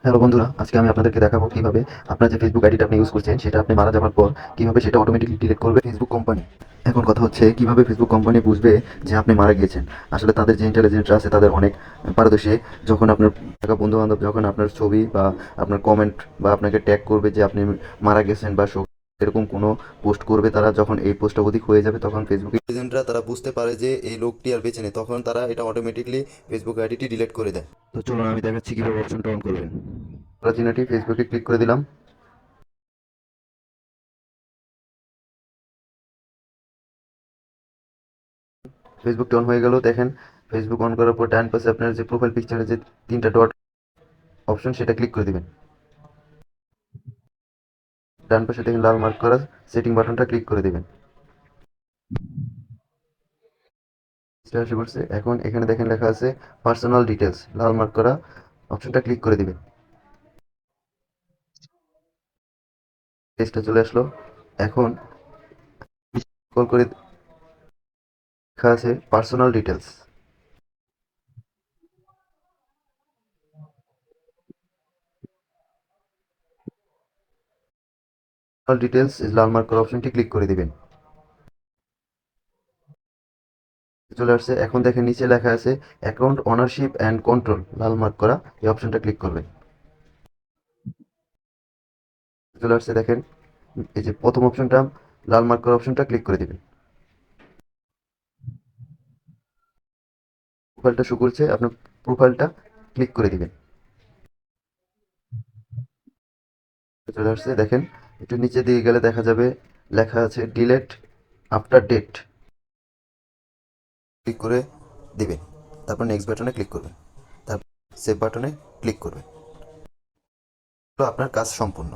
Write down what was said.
Hello বন্ধুরা, আজকে আমি আপনাদেরকে দেখাবো কিভাবে আপনার যে ফেসবুক আইডিটা আপনি ইউজ করছেন সেটা আপনি মারা যাওয়ার পর কিভাবে সেটা অটোমেটিকলি ডিলিট করবে ফেসবুক কোম্পানি। এখন কথা হচ্ছে কিভাবে ফেসবুক কোম্পানি বুঝবে যে আপনি মারা গিয়েছেন। আসলে তাদের যে ইন্টেলিজেন্স আছে তাদের অনেক পারদর্শী। যখন আপনার থাকা বন্ধু বান্ধব যখন আপনার ছবি বা আপনার কমেন্ট বা আপনাকে ট্যাগ করবে যে আপনি মারা গেছেন বা এরকম কোনো পোস্ট করবে, তারা যখন এই পোস্টটা অধিক হয়ে যাবে তখন ফেসবুক এজেন্টরা তারা বুঝতে পারে যে এই লোকটি আর বেঁচে নেই, তখন তারা এটা অটোমেটিকলি ফেসবুক আইডিটি ডিলিট করে দেয়। তো চলুন আমি দেখাচ্ছি কিভাবে অপশনটা অন করবেন। চিহ্নটি ফেসবুকে ক্লিক করে দিলাম। ফেসবুকটা অন হয়ে গেল। দেখেন, ফেসবুক অন করার পর ডান পাশে আপনার যে প্রোফাইল পিকচারে যে তিনটা ডট অপশন সেটা ক্লিক করে দিবেন। ডান পাশে দেখেন লাল মার্ক করা সেটিং বাটনটা ক্লিক করে দিবেন। সেটা এসে পড়ছে। এখন এখানে দেখেন লেখা আছে পার্সোনাল ডিটেলস, লাল মার্ক করা অপশনটা ক্লিক করে দিবেন। পেজটা চলে আসলো। এখন কল করে লেখা আছে পার্সোনাল ডিটেলস। পার্সোনাল ডিটেলস লাল মার্ক করা অপশনটি ক্লিক করে দিবেন। চলে আসছে। এখন দেখেন নিচে লেখা আছে account ownership and control, Lal mark করা এই অপশনটা ক্লিক করবেন। চলে আসছে। দেখেন এই যে প্রথম অপশনটা লাল মার্ক করা অপশনটা ক্লিক করে দিবেন। প্রোফাইলটা শো করছে, আপনার প্রোফাইলটা ক্লিক করে দিবেন। চলে আসছে। দেখেন একটু নিচে দিয়ে গেলে দেখা যাবে লেখা আছে ডিলেট আফটার ডেট, ক্লিক করে দিবেন। তারপর নেক্সট বাটনে ক্লিক করবেন, তারপর সেভ বাটনে ক্লিক করবেন। তো আপনার কাজ সম্পূর্ণ।